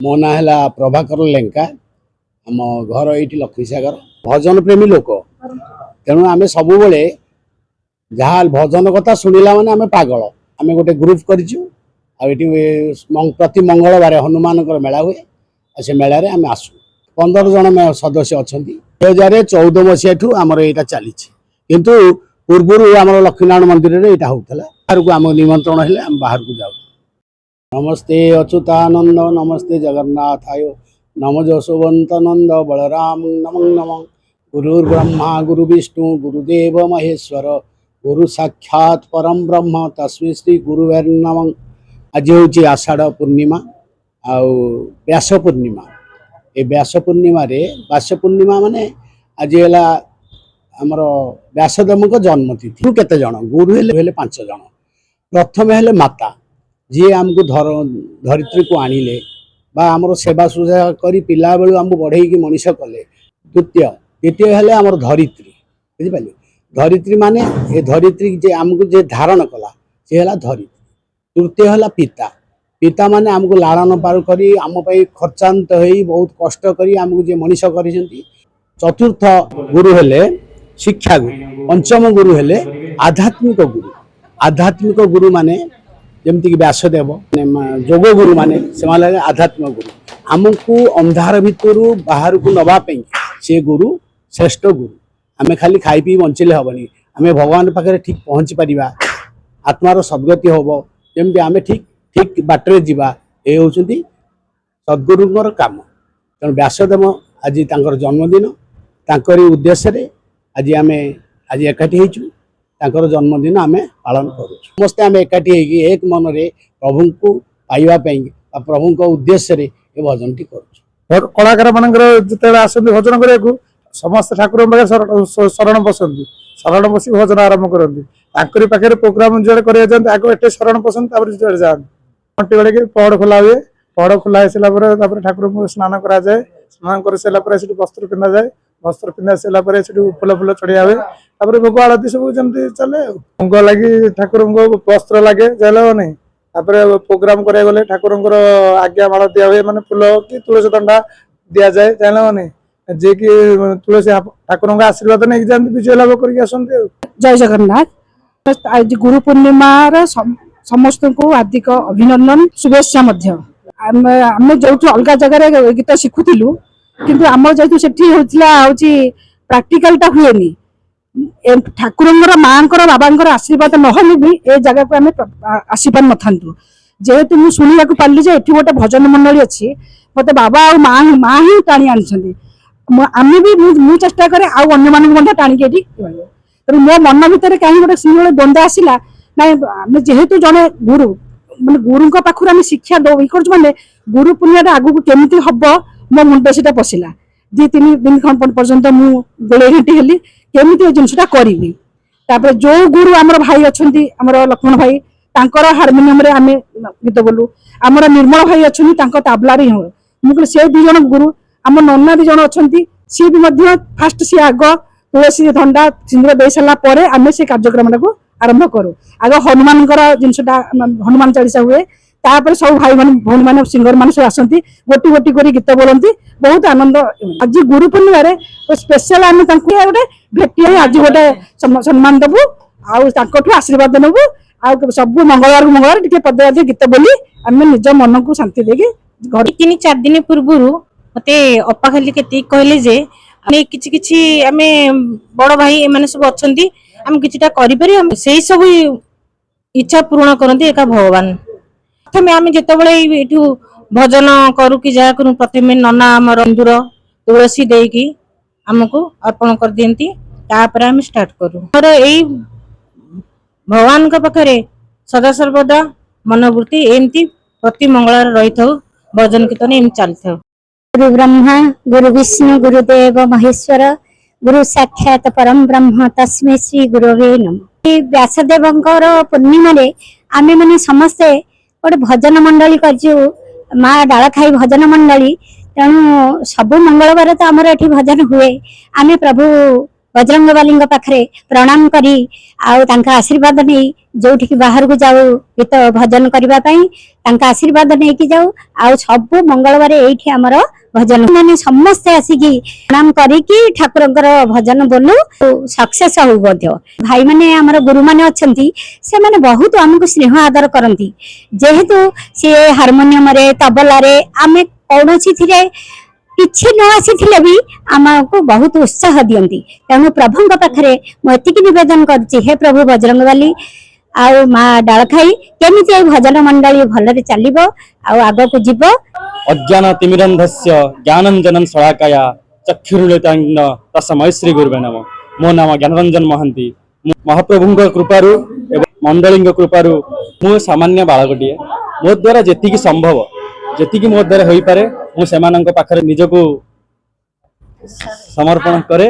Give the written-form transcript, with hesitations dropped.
मो ना है प्रभाकर लेंका आम घर ये लक्ष्मीसागर भजन प्रेमी लोक तेणु आम सब जहाँ भजन कथा शुणिला माने आम पागल आम गोटे ग्रुप करूँ प्रति मंगलवार हनुमान मेला हुए से मेल आम आसू 15 जन सदस्य अच्छा 2014 मसीहा आमर यहाँ चली किंतु पूर्वर आम लक्ष्मीनारायण मंदिर में यहाँ होता बाहर को आम निमंत्रण है आम बाहर को जाऊ। नमस्ते अच्युतानंद नमस्ते जगन्नाथाय नमो जसोवंत नंद बलराम नमो नमः गुरुर्ब्रह्मा गुरु विष्णु गुरुदेव महेश्वर गुरु साक्षात परम ब्रह्म तस्मै श्री गुरुवे नमः। आज हूँ आषाढ़ पूर्णिमा आउ व्यास पूर्णिमा ए व्यास पूर्णिमा रे व्यास पूर्णिमा माने आज है आमर व्यासदेव जन्मतिथि केते जन गुरु हेले 5 जन प्रथम हेले माता जी आमको धरित्री को आनिले बा आमर सेवा सुजा करी पिला बेलू आमको बढ़े मनीष कले। द्वितीय हेले आमर धरित्री बुझिपारे धरित्री माने ए धरित्री जे आमको जे धारण कला से हेला धरित्री। तृतीय हेला पिता पिता माने आमको लालन पार करी आम पई खर्चांत होई बहुत कष्ट करी आमको जे मनीष करिसेंती। चतुर्थ गुरु हेले शिक्षा गुरु। पंचम गुरु हेले आध्यात्मिक गुरु माने जमती कि व्यासदेव जोग गुरु माने से आध्यात्मिक गुरु आमको अंधार भितर बाहर को नवाई से गुरु श्रेष्ठ गुरु। आम खाली खाई पी बंचले हेनी आम भगवान पाखे ठीक पहुँची पार आत्मार सद्गति हम जमी आम ठीक ठीक बाटर जावा ये हूँ सद्गुरुंर काम। तेणु व्यासदेव आज जन्मदिन तांकरी उद्देश्य आज आम आज एकाठी होकर जन्मदिन आम पालन करूँ समस्ते आम एकाठी एक मन रे प्रभु को पाइबापी प्रभु को उद्देश्य ये भजन टी कर कलाकार मान जो आसती भजन करने समस्त ठाकुर शरण बसती शरण बसी भजन आरंभ करती पाखे प्रोग्राम जो जाते आगे एटे शरण बसती जो जाते घंटे बेड़े पहड़ खोला हुए पहड़ खोला सारापर ठाकुर को स्नान कराए स्नान कर सारापर वस्त्र पिंधा जाए वस्त्र पिंधा सारापर फूल फूल चढ़िया हुए तापर भोग आरती सब जमी चले भोग लगी ठाकुर को वस्त्र लगे जाए नहीं तापर प्रोग्राम करा गले ठाकुर आज्ञा माड़ दिया हुए माने फूल कि तुलसी दंडा दि जाए जाए नहीं जे कि तुलसी ठाकुर का आशीर्वाद नहीं जाती विजय लाभ करके आसते। जय जगन्नाथ। आज गुरु पूर्णिमार समस्त को हार्दिक अभिनंदन शुभेच्छा आम जो अलग जगह गीत शिखुलु किंतु आम जेहतु से प्राक्टिकालटा हुए ठाकुर माँ बाबा आशीर्वाद नहले भी ए जगह को आम आसी पार न जेहेतु मुझे शुणा पार्ली गोटे भजन मंडली अच्छी मत बाबा और माँ ही टाणी आनी आम भी मुझे चेष्टा करे आने टाणी तेणु मो मन भितर कहीं गोटे सिंह द्वंद्व आसला ना आम जेहेतु जड़े गुरु माने गुरु पाखर आम शिक्षा दे माने गुरु पुण्य आगू केमी हम मो मुंड से पशिला 2-3 दिन पर्यंत मुझे घंटी हेली केमी जिनसा करी जो गुरु आमर भाई अच्छा लक्ष्मण भाई तांकर हारमोनियम रे आमे गीत बोलू आमर निर्मल भाई अच्छा ताबला मुझे से 2 जन गुरु आम नन्ना 2 जन अच्छा सी भी फास्ट सी आग तुलसी धंडा सिंदूर दे सारा आम से कार्यक्रम को आरंभ करूँ आग हनुमान जिनसा हनुमान चालीसा हुए तापर सब भाई मान भौणी मान सिंगर मान सब आसती गोटी गोटी कर गीत बोलती बहुत आनंद। आज गुरु पूर्णिमा स्पेशल आम गोटे भेटी आज गोटे सम्मान देवु आठू आशीर्वाद नेबू आ सब मंगलवार टे पदे गीत बोली आम निज मन को शांति देगी घर 3-4 दिन पूर्व मत अपा खाली के कहले जे किछि किछि आमे बड़ भाई एमाने सब अछंती आम किछिटा करि पारि हम सेही सब इच्छा पूर्ण करंती एका भगवान। प्रथमे आम जितेबाला ये भजन करू कि जहाँ करूँ प्रथम नना आमर सिंदूर तुलसी देकी आमको अर्पण कर दियंती तापर आम स्टार्ट करूँ और यही भगवान का पाखरे सदा सर्वदा मनोवृत्ति एमती प्रति मंगलवार रही था भजन कीर्तन एम चली था। गुरु ब्रह्मा गुरु विष्णु गुरुदेव महेश्वर गुरु साक्षात परम ब्रह्म तस्मै श्री गुरवे नमः। व्यासदेव पूर्णिमा आमे माने समस्ते गोटे भजन मंडली कर माँ डाल खाई भजन मंडली तेणु सब मंगलवार तो आमर ये भजन हुए आम प्रभु बजरंगबाली पाखरे प्रणाम करी आशीर्वाद नहीं जो बाहर को जाऊ गीत भजन करने आशीर्वाद नहीं कि जाऊ आ सब मंगलवार ये आमर भजन मैंने समस्ते आसिकी प्रणाम करिकी ठाकुर भजन बोलू सक्सेस हो भाई मैंने आमर गुरु मैंने अच्छा से मैंने बहुत आमको स्नेह आदर करती जेहेतु सी हारमोनियम रे तबला रे आमे कौन किसी न आसी भी आमको बहुत उत्साह दियंती तेणु प्रभु पाखे मुझे निवेदन हे प्रभु बजरंगबाली आउ माँ डालखाई केमी भजन मंडली भलरे चलो आग को जीव अज्ञान तिमिरंधस्य ज्ञानंजन शलाकाया चक्षुरुलितांग तस्मै श्री गुरुवे नमः। मो नाम ज्ञानरंजन महांती महाप्रभु कृपारु एवं मंडली कृपारु मु सामान्य बालकटिए मो द्वारा जेतिकी संभव जेतिकी मो द्वारा हो पारे मु सेमानंक पाखरे निजको समर्पण करे।